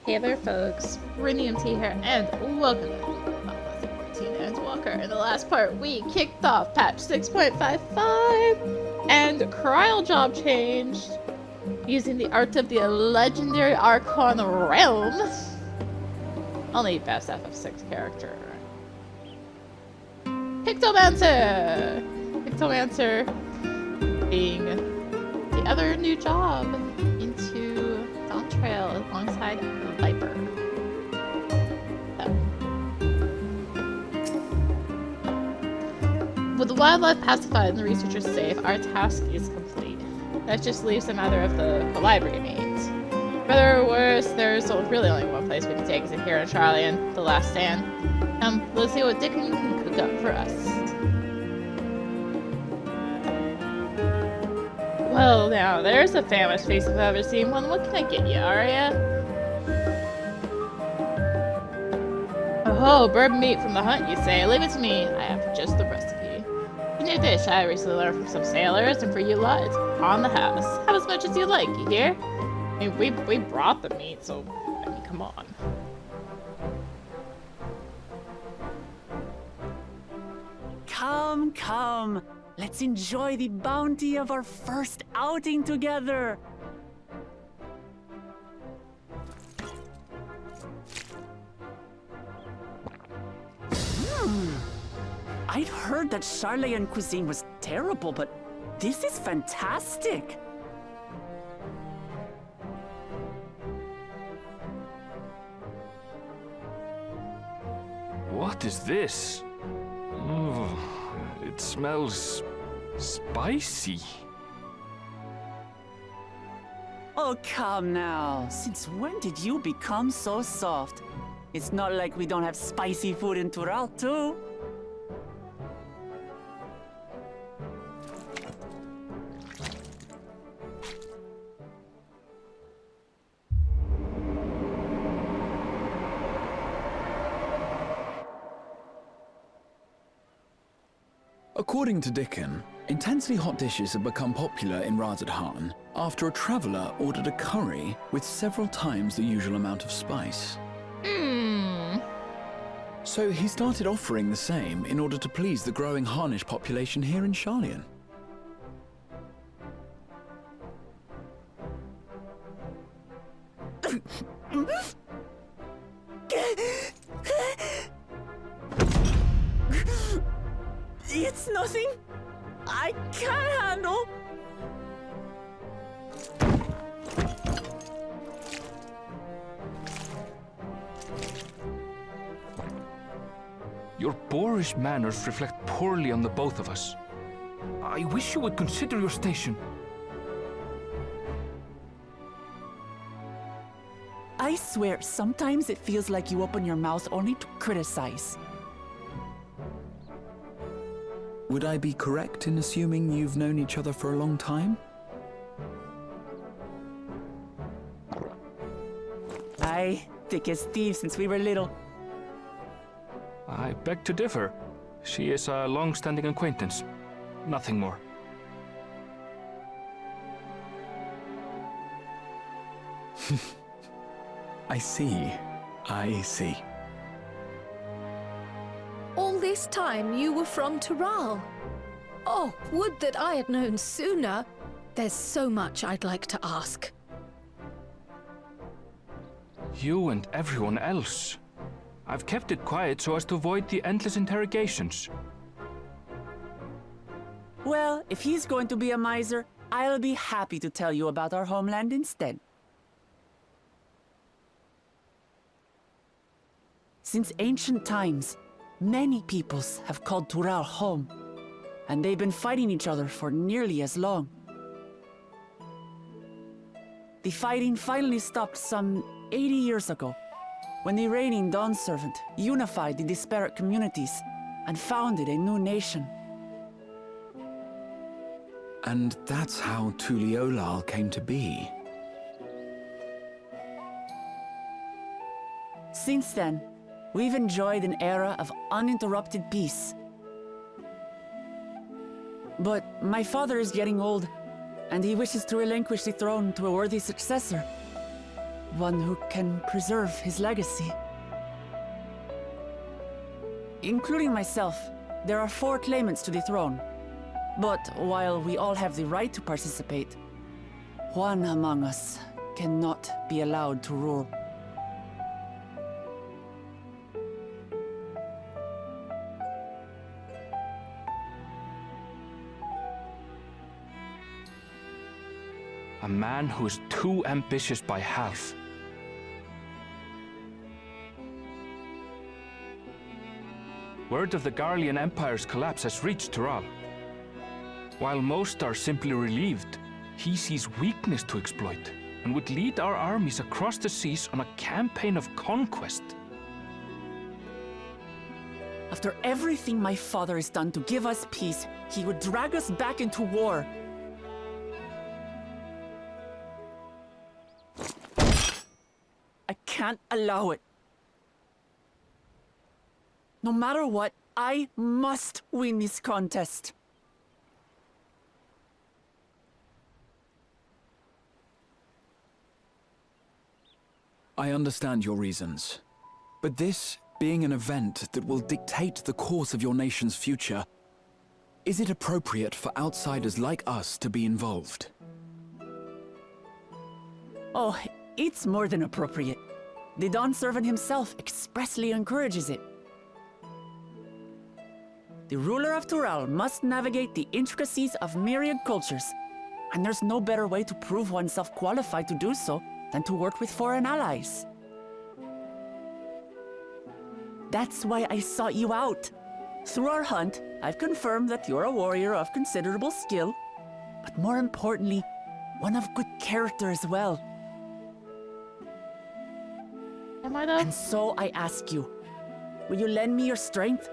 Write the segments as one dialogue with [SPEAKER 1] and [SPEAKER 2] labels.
[SPEAKER 1] Hey there folks, Rinium T here, and welcome to Endwalker. In the last part, we kicked off patch 6.55, and Cryo job changed, using the art of the legendary Archon Realm. Only best FF6 character. Pictomancer! Pictomancer being the other new job into Dawntrail alongside Viper. With the wildlife pacified and the researchers safe, our task is complete. That just leaves a matter of the colibri meat. For better or worse, there's really only one place we can take, is it here in Charlie and the Last Stand. Let's see what Dickon can cook up for us. Well, now, there's the famished face if I've ever seen one. What can I get you, Arya? Oh, bird meat from the hunt, you say? Leave it to me. I have just the recipe. The new dish I recently learned from some sailors, and for you lot, it's on the house. Have as much as you like, you hear? I mean, we brought the meat, so, I mean, come on.
[SPEAKER 2] Come, come. Let's enjoy the bounty of our first outing together. I'd heard that Charlayan cuisine was terrible, but this is fantastic.
[SPEAKER 3] What is this? Oh, it smells spicy.
[SPEAKER 2] Oh, come now. Since when did you become so soft? It's not like we don't have spicy food in Tural, too.
[SPEAKER 4] According to Dickon, intensely hot dishes have become popular in Razadhan after a traveller ordered a curry with several times the usual amount of spice. So he started offering the same in order to please the growing Harnish population here in Charlian.
[SPEAKER 2] It's nothing I can't handle.
[SPEAKER 3] Your boorish manners reflect poorly on the both of us. I wish you would consider your station.
[SPEAKER 2] I swear, sometimes it feels like you open your mouth only to criticize.
[SPEAKER 4] Would I be correct in assuming you've known each other for a long time?
[SPEAKER 2] Aye, thick as thieves since we were little.
[SPEAKER 3] I beg to differ. She is a long-standing acquaintance. Nothing more.
[SPEAKER 4] I see. I see.
[SPEAKER 5] All this time you were from Tural. Oh, would that I had known sooner. There's so much I'd like to ask.
[SPEAKER 3] You and everyone else. I've kept it quiet so as to avoid the endless interrogations.
[SPEAKER 2] Well, if he's going to be a miser, I'll be happy to tell you about our homeland instead. Since ancient times, many peoples have called Tural home, and they've been fighting each other for nearly as long. The fighting finally stopped some 80 years ago, when the reigning Dawn Servant unified the disparate communities and founded a new nation.
[SPEAKER 4] And that's how Tuliolal came to be.
[SPEAKER 2] Since then, we've enjoyed an era of uninterrupted peace. But my father is getting old, and he wishes to relinquish the throne to a worthy successor. one who can preserve his legacy. Including myself, there are 4 claimants to the throne. But while we all have the right to participate, one among us cannot be allowed to rule.
[SPEAKER 3] A man who is too ambitious by half. Word of the Garlean Empire's collapse has reached Tural. While most are simply relieved, he sees weakness to exploit and would lead our armies across the seas on a campaign of conquest.
[SPEAKER 2] After everything my father has done to give us peace, he would drag us back into war. I can't allow it. No matter what, I must win this contest.
[SPEAKER 4] I understand your reasons. But this being an event that will dictate the course of your nation's future, is it appropriate for outsiders like us to be involved?
[SPEAKER 2] Oh, it's more than appropriate. The Dawn Servant himself expressly encourages it. The ruler of Tural must navigate the intricacies of myriad cultures, and there's no better way to prove oneself qualified to do so than to work with foreign allies. That's why I sought you out. Through our hunt, I've confirmed that you're a warrior of considerable skill, but more importantly, one of good character as well.
[SPEAKER 1] Am I though?
[SPEAKER 2] And so I ask you, will you lend me your strength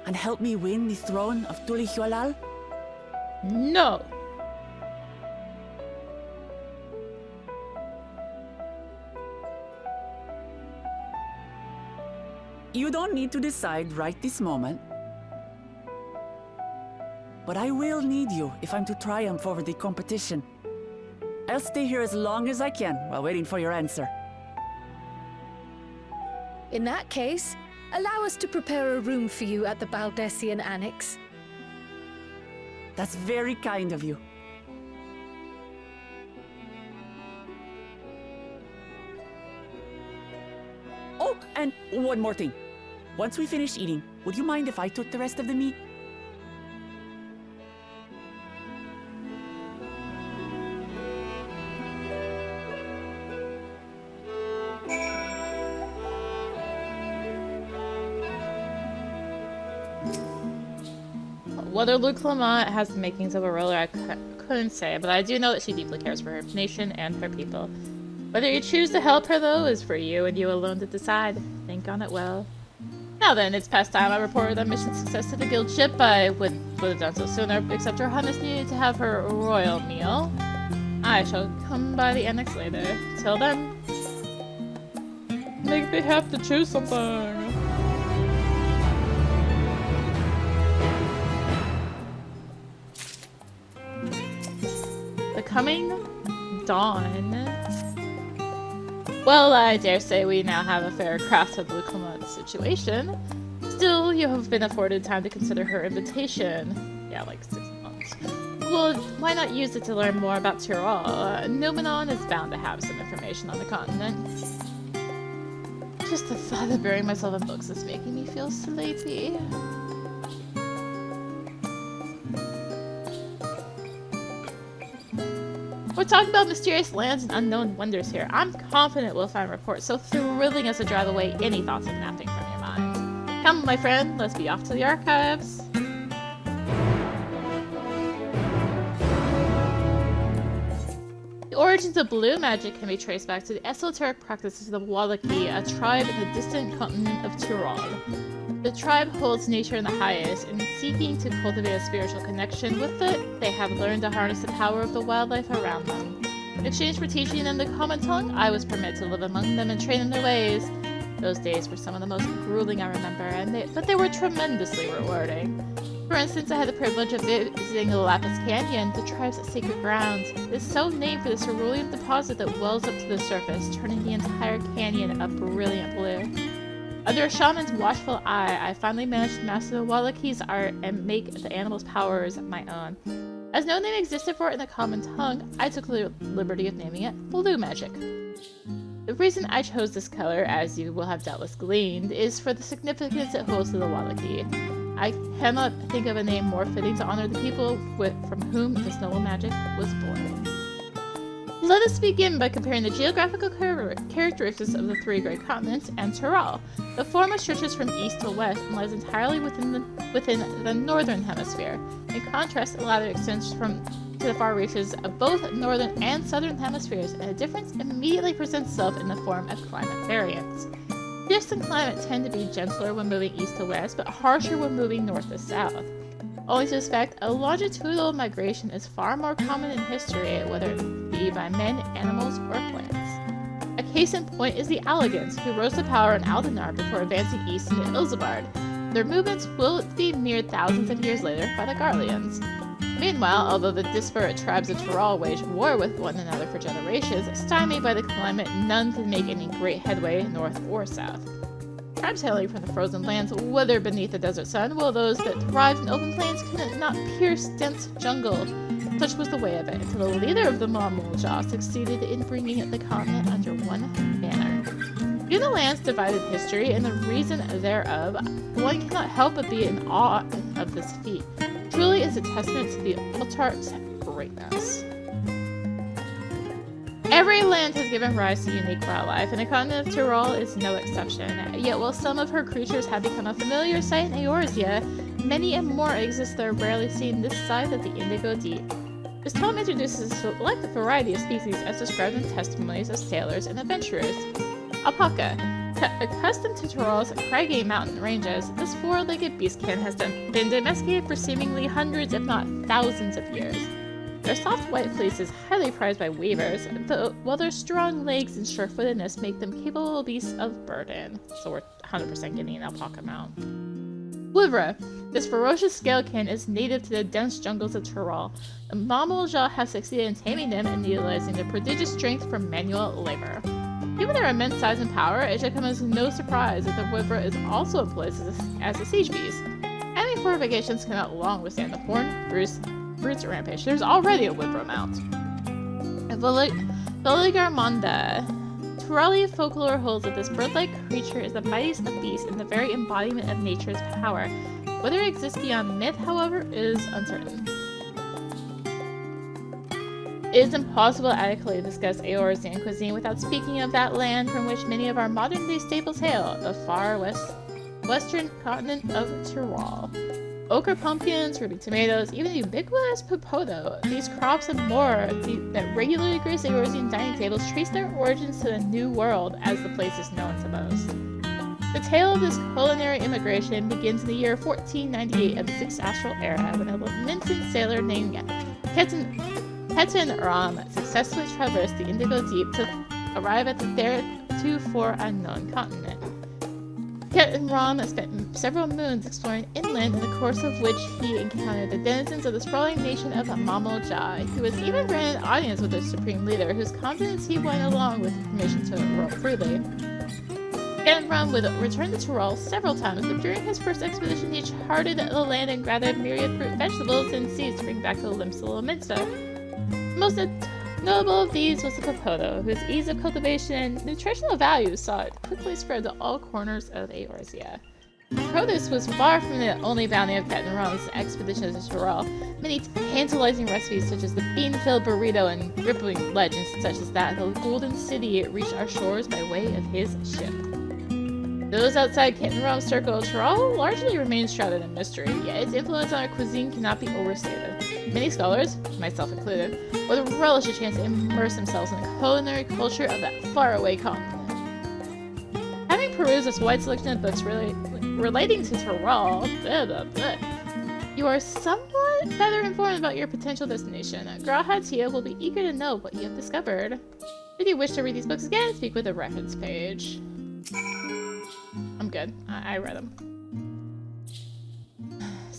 [SPEAKER 2] and help me win the throne of Tulihualal?
[SPEAKER 1] No.
[SPEAKER 2] You don't need to decide right this moment. But I will need you if I'm to triumph over the competition. I'll stay here as long as I can while waiting for your answer.
[SPEAKER 5] In that case, allow us to prepare a room for you at the Baldessian Annex.
[SPEAKER 2] That's very kind of you. Oh, and one more thing. Once we finish eating, would you mind if I took the rest of the meat?
[SPEAKER 1] Whether Wuk Lamat has the makings of a ruler, I couldn't say, but I do know that she deeply cares for her nation and her people. Whether you choose to help her, though, is for you and you alone to decide. Think on it well. Now then, it's past time I reported our mission success to the guild ship. I would have done so sooner, except her highness needed to have her royal meal. I shall come by the annex later. Till then, make me have to choose something. The coming dawn. Well, I dare say we now have a fair grasp of the Wuk Lamat situation. Still, you have been afforded time to consider her invitation. Yeah, like 6 months. Well, why not use it to learn more about Tural? Numenon is bound to have some information on the continent. Just the thought of burying myself in books is making me feel sleepy. We're talking about mysterious lands and unknown wonders here. I'm confident we'll find reports so thrilling as to drive away any thoughts of napping from your mind. Come, my friend, let's be off to the archives. The origins of blue magic can be traced back to the esoteric practices of the Wallaki, a tribe in the distant continent of Tural. The tribe holds nature in the highest, and seeking to cultivate a spiritual connection with it, they have learned to harness the power of the wildlife around them. In exchange for teaching them the common tongue, I was permitted to live among them and train in their ways. Those days were some of the most grueling I remember, but they were tremendously rewarding. For instance, I had the privilege of visiting the Lapis Canyon, the tribe's sacred grounds. It is so named for the cerulean deposit that wells up to the surface, turning the entire canyon a brilliant blue. Under a shaman's watchful eye, I finally managed to master the Wallachi's art and make the animal's powers my own. As no name existed for it in the common tongue, I took the liberty of naming it Blue Magic. The reason I chose this color, as you will have doubtless gleaned, is for the significance it holds to the Wallachi. I cannot think of a name more fitting to honor the people from whom this noble magic was born. Let us begin by comparing the geographical characteristics of the three great continents and Tyrol. The former stretches from east to west and lies entirely within the northern hemisphere. In contrast, the latter extends to the far reaches of both northern and southern hemispheres, and a difference immediately presents itself in the form of climate variance. Shifts in climate tend to be gentler when moving east to west, but harsher when moving north to south. Owing to this fact, a longitudinal migration is far more common in history, whether it be by men, animals, or plants. A case in point is the Allegans, who rose to power in Aldenar before advancing east into Ilsabard. Their movements will be mirrored thousands of years later by the Garleans. Meanwhile, although the disparate tribes of Tyrol waged war with one another for generations, stymied by the climate, none could make any great headway north or south. Tribes hailing from the frozen lands wither beneath the desert sun, while those that thrived in open plains could not pierce dense jungle. Such was the way of it, until the leader of the Mamulja succeeded in bringing the continent under one banner. Given the land's divided history and the reason thereof, one cannot help but be in awe of this feat. Truly is a testament to the Altart's greatness. Every land has given rise to unique wildlife, and the continent of Tyrol is no exception. Yet while some of her creatures have become a familiar sight in Eorzea, many and more exist that are rarely seen this side of the Indigo Deep. This tome introduces a select variety of species as described in testimonies of sailors and adventurers. Alpaca. Accustomed to Tyrol's craggy mountain ranges, this four-legged beastkin has been domesticated for seemingly hundreds, if not thousands of years. Their soft white fleece is highly prized by weavers, while their strong legs and sure-footedness make them capable beasts of burden. So we're 100% getting an alpaca mount. Woivra. This ferocious scalekin is native to the dense jungles of Tyrol. The Mamulja have succeeded in taming them and utilizing their prodigious strength for manual labor. Given their immense size and power, it should come as no surprise that the Woivra is also employed as a siege beast. Enemy fortifications cannot long withstand the horn, brutes, rampage. There's already a Woivra mount. Voligarmonda. Tyroli folklore holds that this bird-like creature is the mightiest of beasts and the very embodiment of nature's power. Whether it exists beyond myth, however, is uncertain. It is impossible to adequately discuss Eorzean cuisine without speaking of that land from which many of our modern-day staples hail, the far western continent of Tyrol. Ochre pumpkins, ruby tomatoes, even the ubiquitous popoto, these crops and more that regularly grace Eorzean dining tables trace their origins to the New World, as the place is known to most. The tale of this culinary immigration begins in the year 1498 of the 6th Astral Era, when a lamented sailor named Ketan Ram successfully traversed the Indigo Deep to arrive at the theretofore unknown continent. Ketan Ram spent several moons exploring inland, in the course of which he encountered the denizens of the sprawling nation of Mamulja. He was even granted an audience with their supreme leader, whose confidence he won along with permission to roam freely. Ketan Ram would return to Tyrol several times, but during his first expedition he charted the land and gathered myriad fruit, vegetables, and seeds to bring back to Limsa. Most notable of these was the popoto, whose ease of cultivation and nutritional value saw it quickly spread to all corners of Eorzea. Produce was far from the only bounty of Ketan Ram's expedition to Tyrol. Many tantalizing recipes such as the bean-filled burrito and rippling legends such as that of the Golden City reached our shores by way of his ship. Those outside Ketan Ram's circle of Tyrol largely remain shrouded in mystery, yet its influence on our cuisine cannot be overstated. Many scholars, myself included, would relish a chance to immerse themselves in the culinary culture of that faraway continent. Having perused this wide selection of books relating to Tyrol, you are somewhat better informed about your potential destination. Grahatia will be eager to know what you have discovered. If you wish to read these books again, speak with the reference page. I'm good. I read them.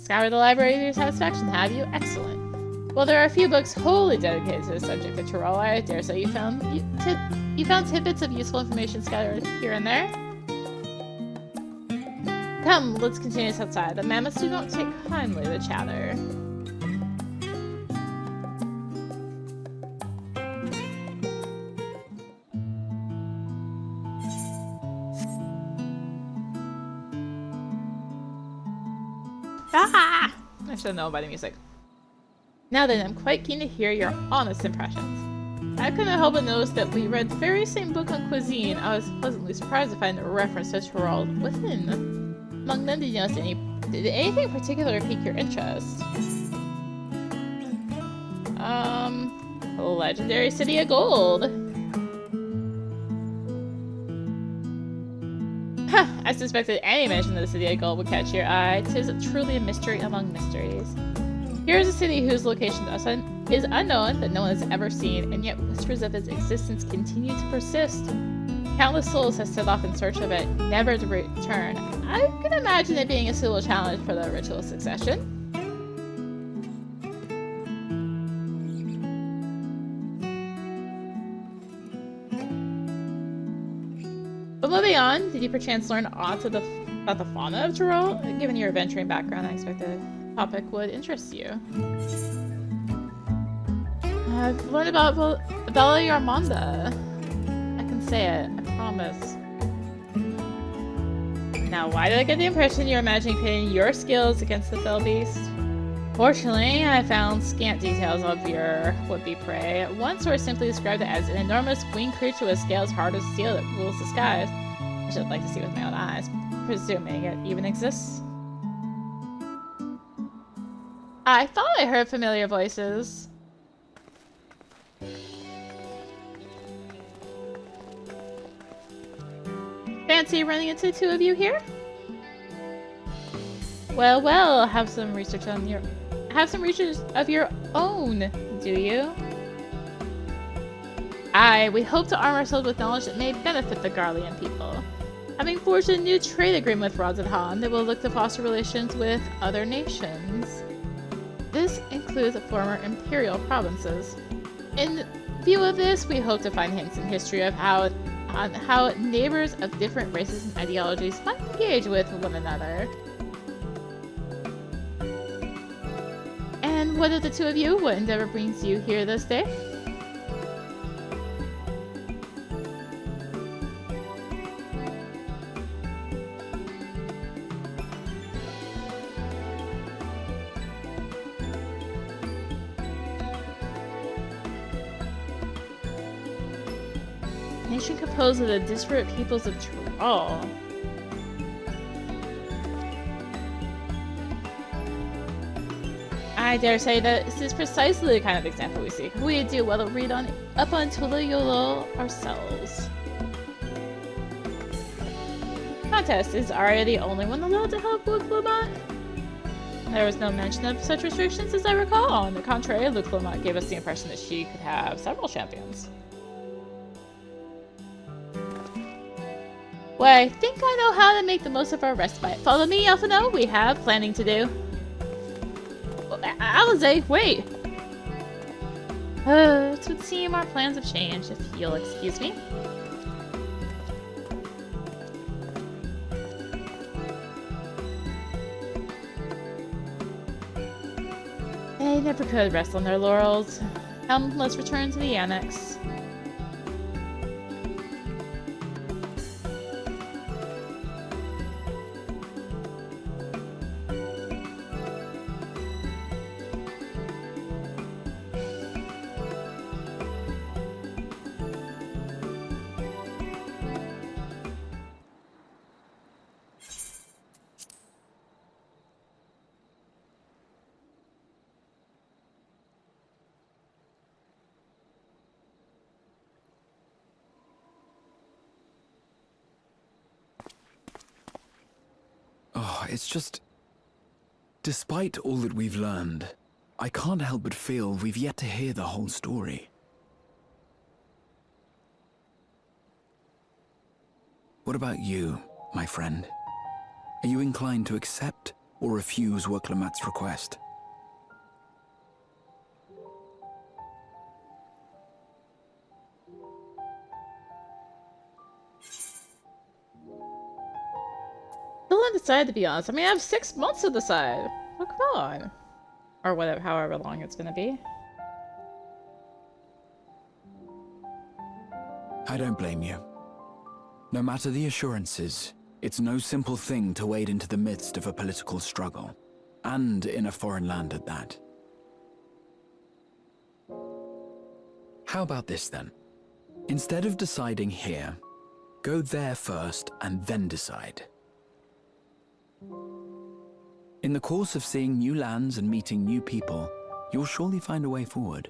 [SPEAKER 1] Scour the library to your satisfaction, have you? Excellent. Well, there are a few books wholly dedicated to the subject of Tyrol. I dare say you found tidbits of useful information scattered here and there. Come, let's continue this outside. The mammoths do not take kindly to chatter. Ah! I should know by the music. Now then, I'm quite keen to hear your honest impressions. I couldn't help but notice that we read the very same book on cuisine. I was pleasantly surprised to find a reference to Tyrol within. Among them, did you notice did anything in particular pique your interest? Legendary City of Gold. I suspected any mention of the City of Gold would catch your eye. 'Tis truly a mystery among mysteries. Here is a city whose location is unknown, that no one has ever seen, and yet whispers of its existence continue to persist. Countless souls have set off in search of it, never to return. I can imagine it being a suitable challenge for the ritual succession. But moving on, did you perchance learn aught about the fauna of Tyrol? Given your adventuring background, I expect the topic would interest you. I've learned about Bella Yarmonda. I can say it, I promise. Now, why did I get the impression you're imagining pitting your skills against the fell beast? Fortunately, I found scant details of your would-be prey. One source simply described it as an enormous winged creature with scales hard as steel that rules the skies. I should like to see with my own eyes, presuming it even exists. I thought I heard familiar voices. Fancy running into the two of you here? Well, have some research of your own, do you? Aye, we hope to arm ourselves with knowledge that may benefit the Garlean people. Having forged a new trade agreement with Rodzenhan, they will look to foster relations with other nations. This includes former imperial provinces. In view of this, we hope to find hints in history of how neighbors of different races and ideologies might engage with one another. And what of the two of you? What endeavor brings you here this day? Nation composed of the disparate peoples of Tyrol. I dare say that this is precisely the kind of example we seek. We do well to read up on Tulayolo ourselves. Contest, is Arya the only one allowed to help Wuk Lamat? There was no mention of such restrictions as I recall. On the contrary, Wuk Lamat gave us the impression that she could have several champions. Well, I think I know how to make the most of our respite. Follow me, Alphino. We have planning to do. Alize, wait! It would seem our plans have changed, if you'll excuse me. They never could rest on their laurels. Come, let's return to the annex.
[SPEAKER 4] Oh, it's just... Despite all that we've learned, I can't help but feel we've yet to hear the whole story. What about you, my friend? Are you inclined to accept or refuse Wuk Lamat's request.
[SPEAKER 1] Still undecided, to be honest. I mean, I have 6 months to decide. Oh, come on. Or whatever, however long it's gonna be.
[SPEAKER 4] I don't blame you. No matter the assurances, it's no simple thing to wade into the midst of a political struggle, and in a foreign land at that. How about this then? Instead of deciding here, go there first and then decide. In the course of seeing new lands and meeting new people, you'll surely find a way forward.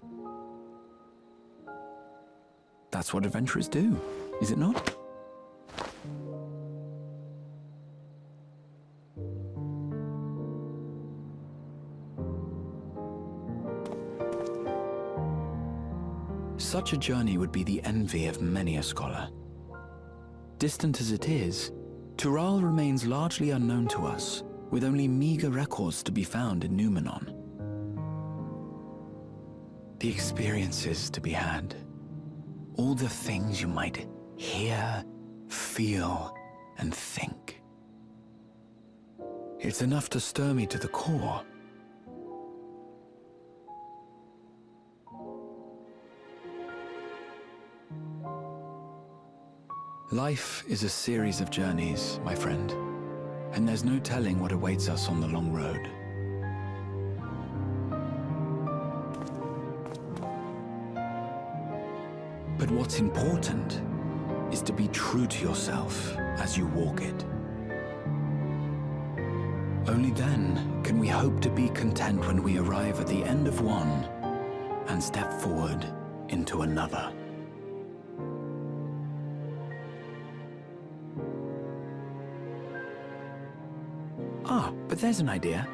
[SPEAKER 4] That's what adventurers do, is it not? Such a journey would be the envy of many a scholar. Distant as it is, Tural remains largely unknown to us, with only meager records to be found in Numenon. The experiences to be had, all the things you might hear, feel, and think. It's enough to stir me to the core. Life is a series of journeys, my friend, and there's no telling what awaits us on the long road. But what's important is to be true to yourself as you walk it. Only then can we hope to be content when we arrive at the end of one and step forward into another. But there's an idea.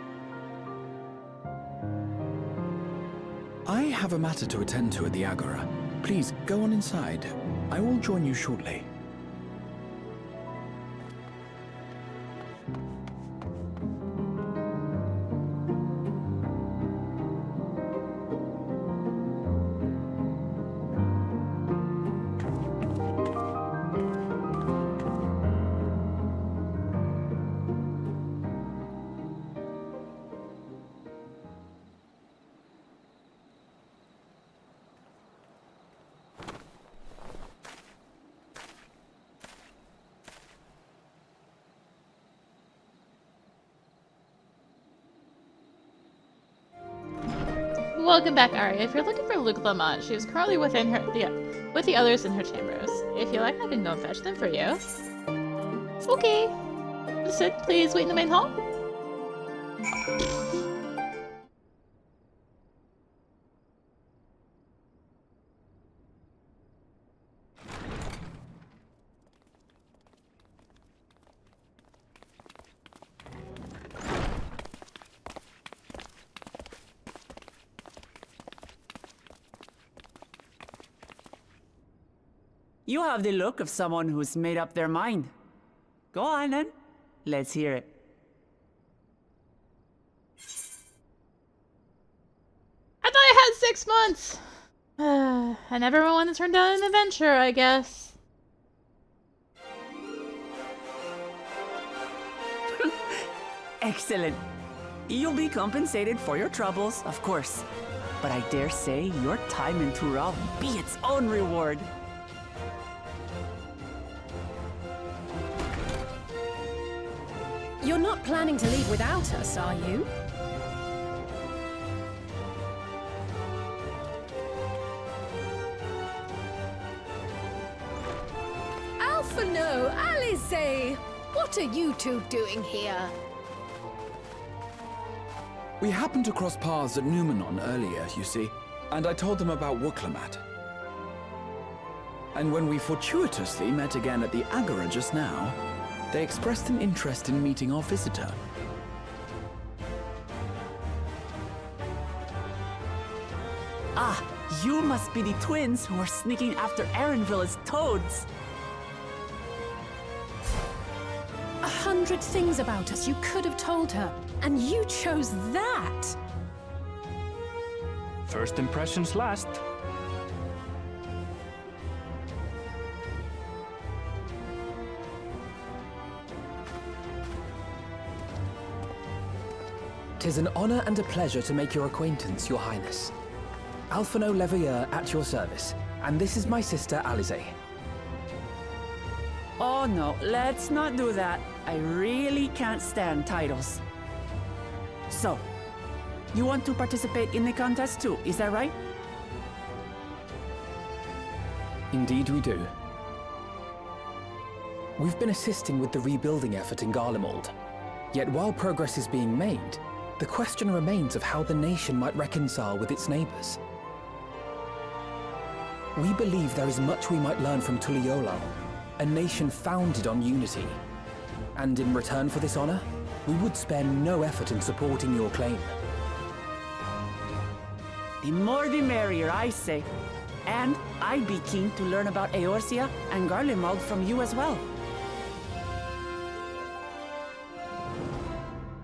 [SPEAKER 4] I have a matter to attend to at the Agora. Please, go on inside. I will join you shortly.
[SPEAKER 1] Welcome back, Arya. If you're looking for Wuk Lamat, she is currently with the others in her chambers. If you like, I can go and fetch them for you. Okay. Sit, please wait in the main hall.
[SPEAKER 2] You have the look of someone who's made up their mind. Go on then. Let's hear it.
[SPEAKER 1] I thought I had 6 months! I never want to turn down an adventure, I guess.
[SPEAKER 2] Excellent. You'll be compensated for your troubles, of course. But I dare say your time in Tural will be its own reward.
[SPEAKER 5] You're not planning to leave without us, are you? Alphino, Alize! What are you two doing here?
[SPEAKER 4] We happened to cross paths at Numenon earlier, you see, and I told them about Wuk Lamat. And when we fortuitously met again at the Agora just now, they expressed an interest in meeting our visitor.
[SPEAKER 2] Ah, you must be the twins who are sneaking after Erenville as toads.
[SPEAKER 5] 100 things about us you could have told her, and you chose that!
[SPEAKER 3] First impressions last.
[SPEAKER 6] 'Tis an honor and a pleasure to make your acquaintance, Your Highness. Alphino Leveilleur at your service, and this is my sister Alize.
[SPEAKER 2] Oh no, let's not do that. I really can't stand titles. So, you want to participate in the contest too, is that right?
[SPEAKER 6] Indeed we do. We've been assisting with the rebuilding effort in Garlemald. Yet while progress is being made, the question remains of how the nation might reconcile with its neighbors. We believe there is much we might learn from Tuliyollal, a nation founded on unity. And in return for this honor, we would spare no effort in supporting your claim.
[SPEAKER 2] The more the merrier, I say. And I'd be keen to learn about Eorzea and Garlemald from you as well.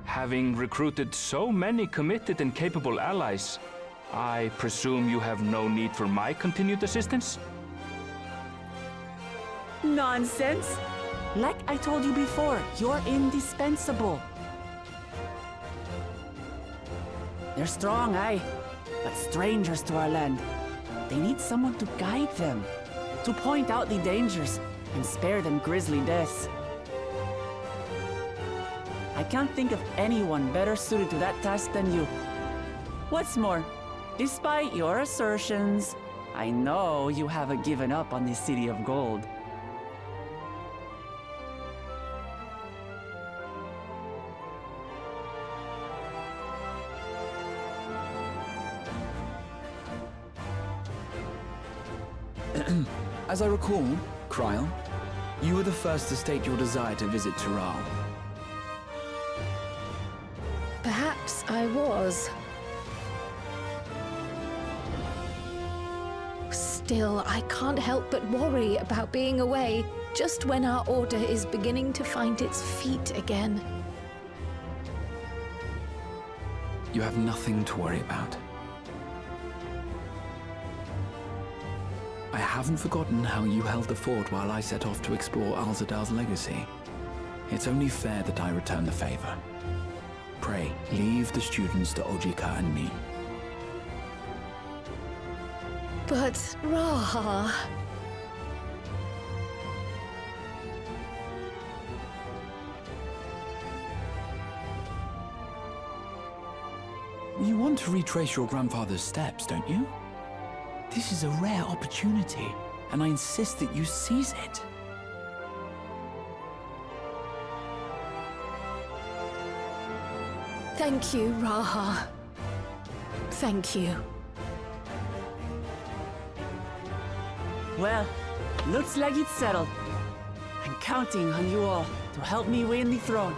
[SPEAKER 3] Having recruited so many committed and capable allies, I presume you have no need for my continued assistance?
[SPEAKER 2] Nonsense! Like I told you before, you're indispensable. They're strong, aye, but strangers to our land. They need someone to guide them, to point out the dangers, and spare them grisly deaths. I can't think of anyone better suited to that task than you. What's more, despite your assertions, I know you haven't given up on the City of Gold.
[SPEAKER 4] As I recall, Kryl, you were the first to state your desire to visit Tural.
[SPEAKER 5] Perhaps I was. Still, I can't help but worry about being away just when our order is beginning to find its feet again.
[SPEAKER 4] You have nothing to worry about. I haven't forgotten how you held the fort while I set off to explore Alzadal's legacy. It's only fair that I return the favor. Pray, leave the students to Ojika and me.
[SPEAKER 5] But, Raha...
[SPEAKER 4] You want to retrace your grandfather's steps, don't you? This is a rare opportunity, and I insist that you seize it.
[SPEAKER 5] Thank you, Raha. Thank you.
[SPEAKER 2] Well, looks like it's settled. I'm counting on you all to help me win the throne.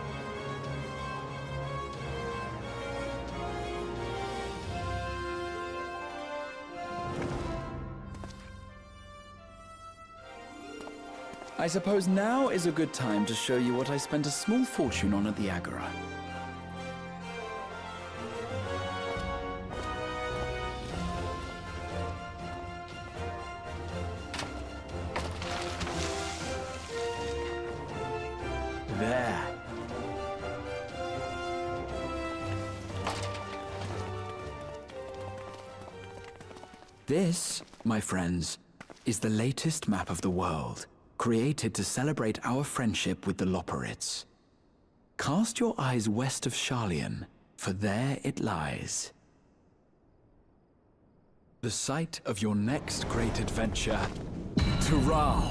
[SPEAKER 4] I suppose now is a good time to show you what I spent a small fortune on at the Agora. There. This, my friends, is the latest map of the world, created to celebrate our friendship with the Loporrits. Cast your eyes west of Sharlayan, for there it lies. The site of your next great adventure, Tural.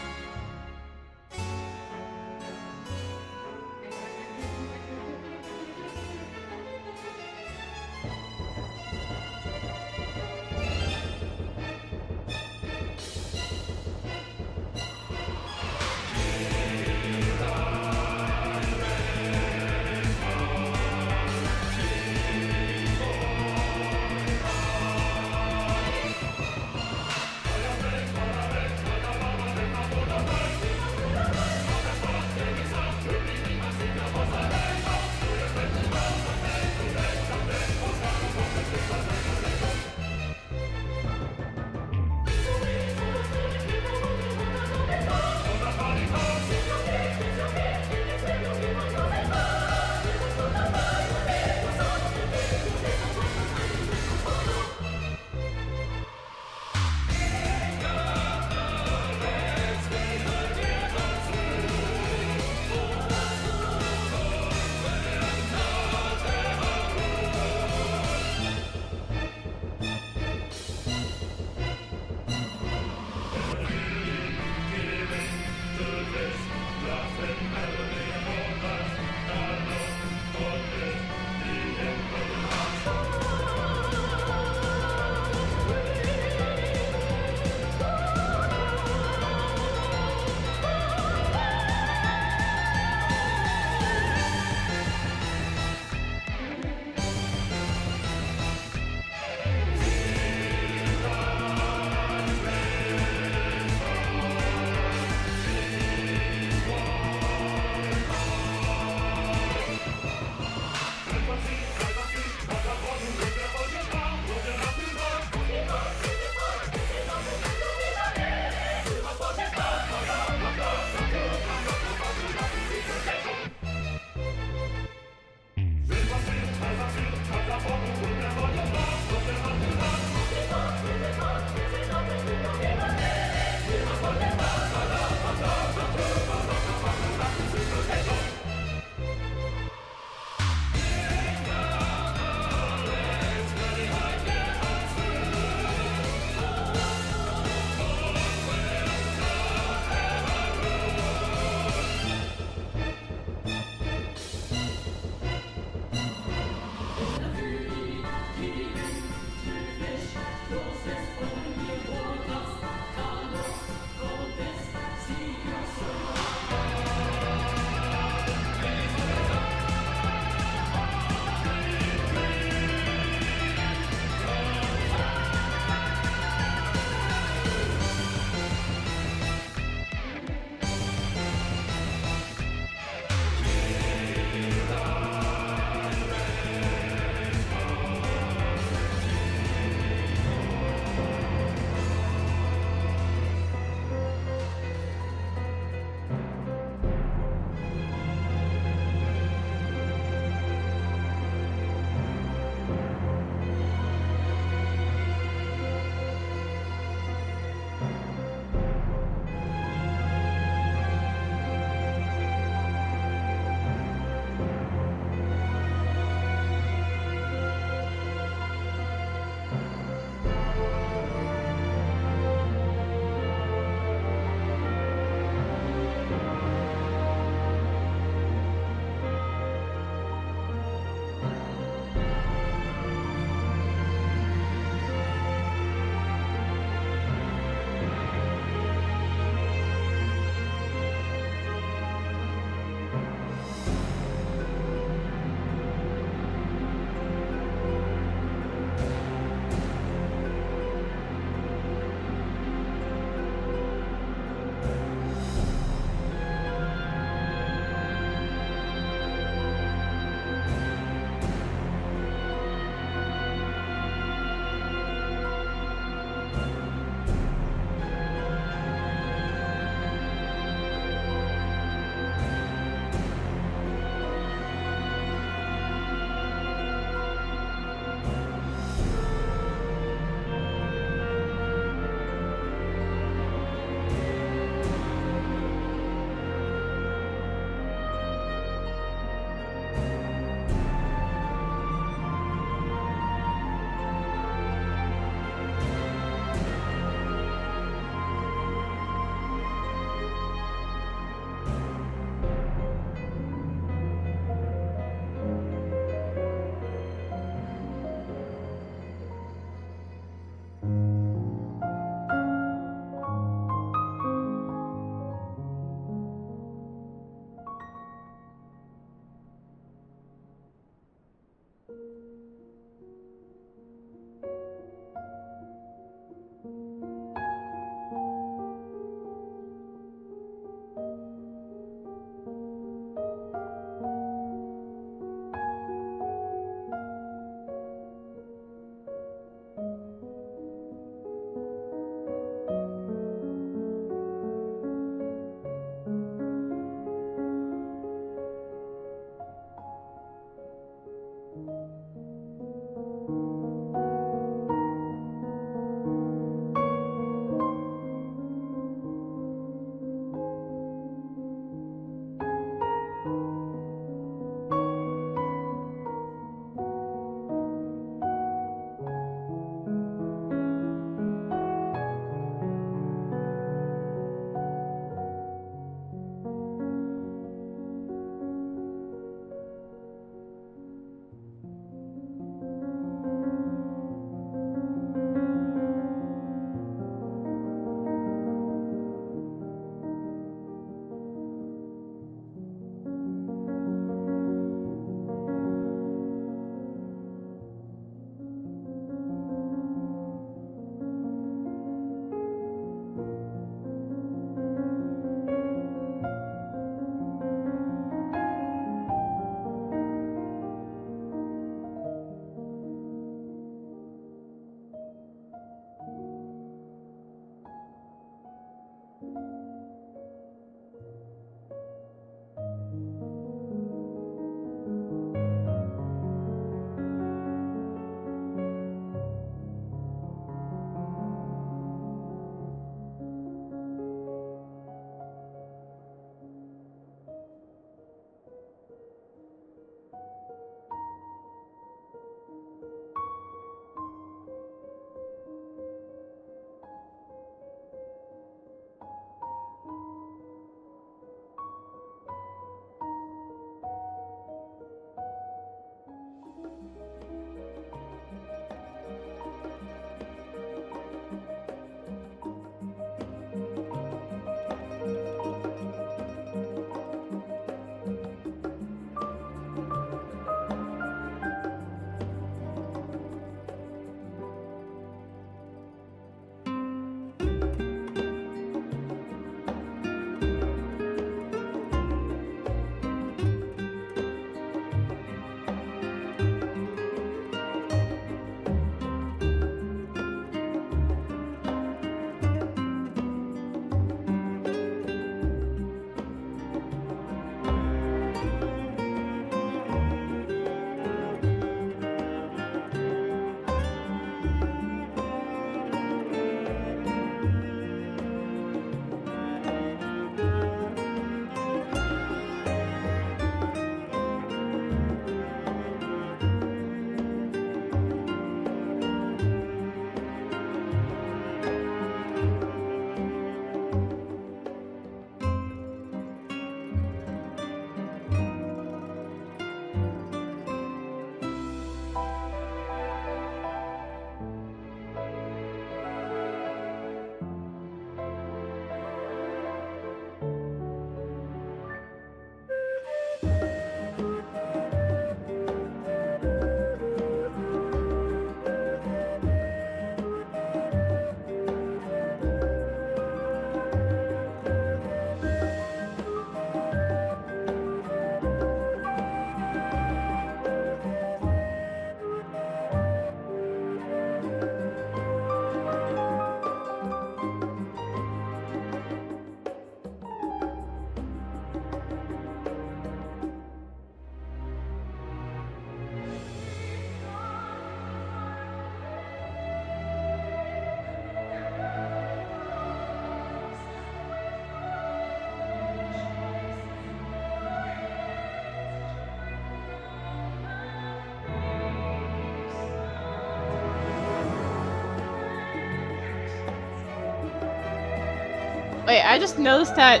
[SPEAKER 1] Wait, I just noticed that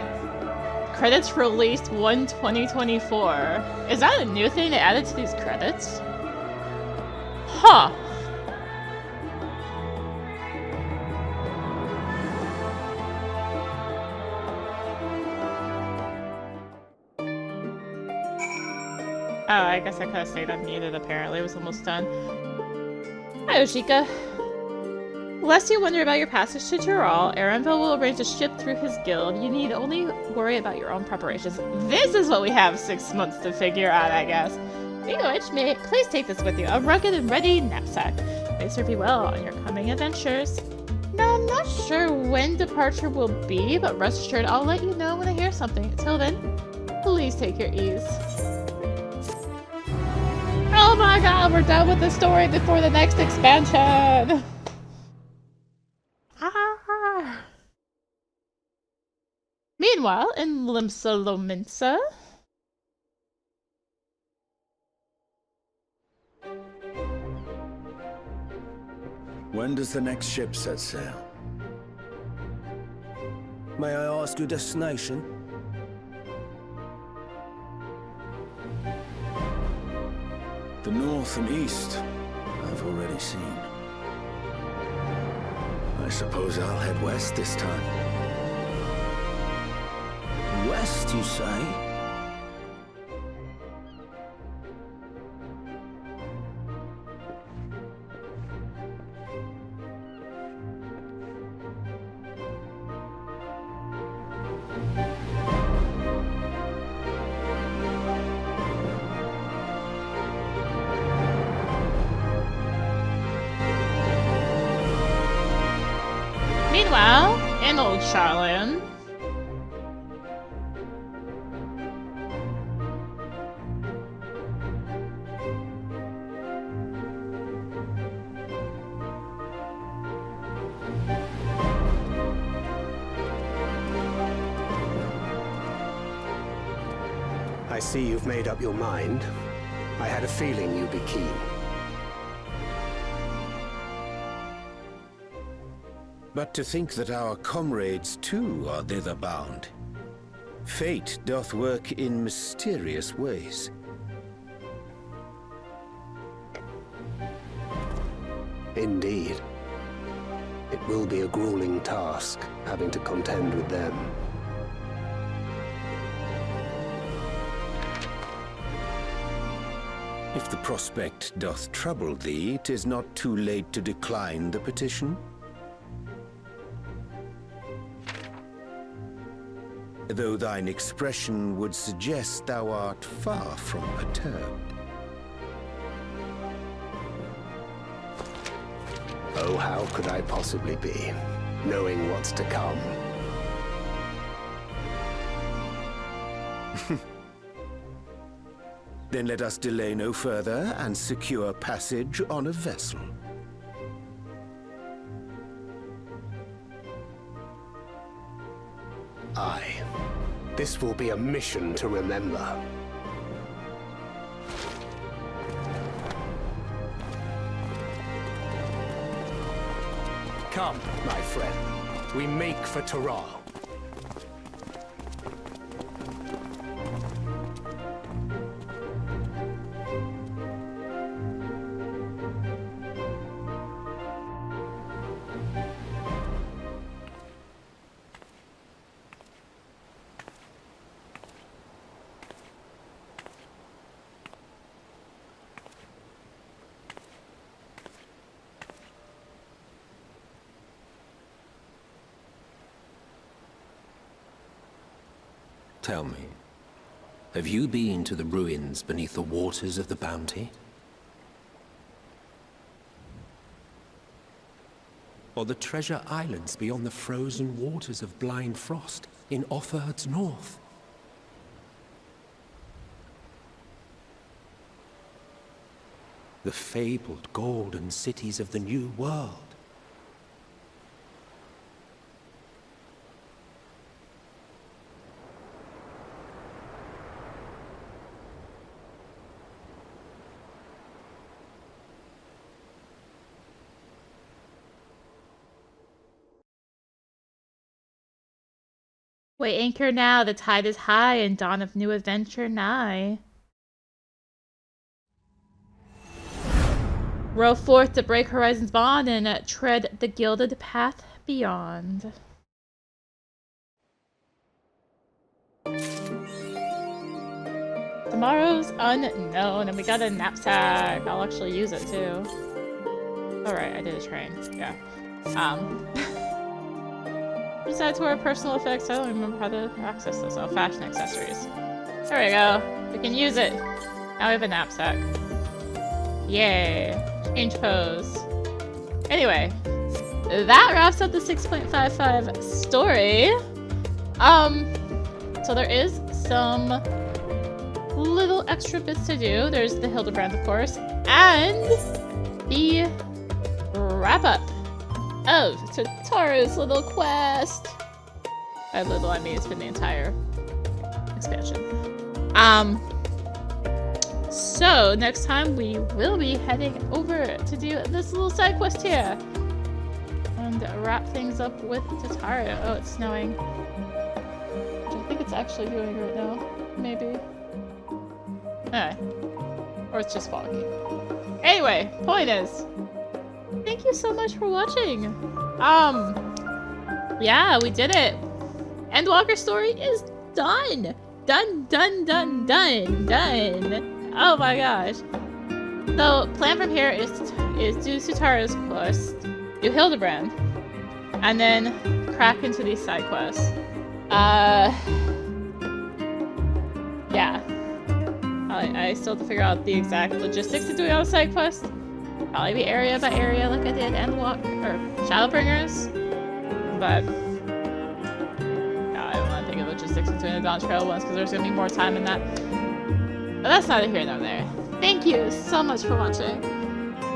[SPEAKER 1] credits released 1/2024. Is that a new thing they added to these credits? Huh. Oh, I guess I could have stayed unmuted apparently. It was almost done. Hi, Oshika. Lest you wonder about your passage to Tural, Aranville will arrange a ship through his guild. You need only worry about your own preparations. This is what we have 6 months to figure out, I guess. Speaking of which, may please take this with you. A rugged and ready knapsack. May serve you well on your coming adventures. Now, I'm not sure when departure will be, but rest assured I'll let you know when I hear something. Until then, please take your ease. Oh my god, we're done with the story before the next expansion! Ah. Meanwhile, in Limsa.
[SPEAKER 7] When does the next ship set sail?
[SPEAKER 6] May I ask your destination?
[SPEAKER 7] The north and east, I've already seen. I suppose I'll head west this time.
[SPEAKER 6] West, you say?
[SPEAKER 1] Meanwhile, in Old Charlon.
[SPEAKER 8] I see you've made up your mind. I had a feeling you'd be keen.
[SPEAKER 7] But to think that our comrades too are thither bound. Fate doth work in mysterious ways.
[SPEAKER 8] Indeed. It will be a grueling task, having to contend with them.
[SPEAKER 7] If the prospect doth trouble thee, 'tis not too late to decline the petition. Though thine expression would suggest thou art far from perturbed.
[SPEAKER 8] Oh, how could I possibly be, knowing what's to come?
[SPEAKER 7] Then let us delay no further and secure passage on a vessel.
[SPEAKER 8] Aye. This will be a mission to remember. Come, my friend. We make for Tural.
[SPEAKER 9] Tell me, have you been to the ruins beneath the waters of the Bounty? Or the treasure islands beyond the frozen waters of Blind Frost in Offerd's north? The fabled golden cities of the New World?
[SPEAKER 1] Weigh anchor now, the tide is high, and dawn of new adventure nigh. Row forth to break horizon's bond and tread the gilded path beyond. Tomorrow's unknown, and we got a knapsack. I'll actually use it too. Alright, I did a train. Yeah. Just add to our personal effects. I don't remember how to access this. Oh, fashion accessories. There we go. We can use it. Now we have a knapsack. Yay. Change pose. Anyway, that wraps up the 6.55 story. So there is some little extra bits to do. There's the Hildebrand, of course, and the wrap-up of Tataru's little quest. By little, I mean it's been the entire expansion. So next time we will be heading over to do this little side quest here and wrap things up with Tataru. Oh, it's snowing. Which I think it's actually doing right now. Maybe. Or it's just foggy. Anyway, point is, thank you so much for watching. Yeah, we did it. Endwalker story is done. Done. Oh my gosh. So, plan from here is do Tataru's quest, do Hildebrand, and then crack into these side quests. Yeah. I still have to figure out the exact logistics of doing all the side quests. Probably be area by area like I did Endwalker or Shadowbringers. But I don't want to think of logistics between the Dawntrail ones because there's gonna be more time in that. But that's neither here nor there. Thank you so much for watching.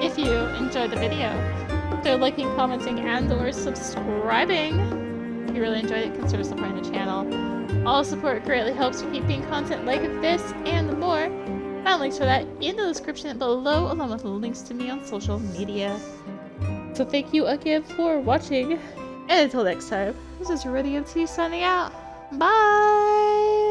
[SPEAKER 1] If you enjoyed the video, consider liking, commenting, and/or subscribing. If you really enjoyed it, consider supporting the channel. All support greatly helps keeping content like this and more. Find links for that in the description below, along with links to me on social media. So thank you again for watching, and until next time, this is Radio T signing out. Bye!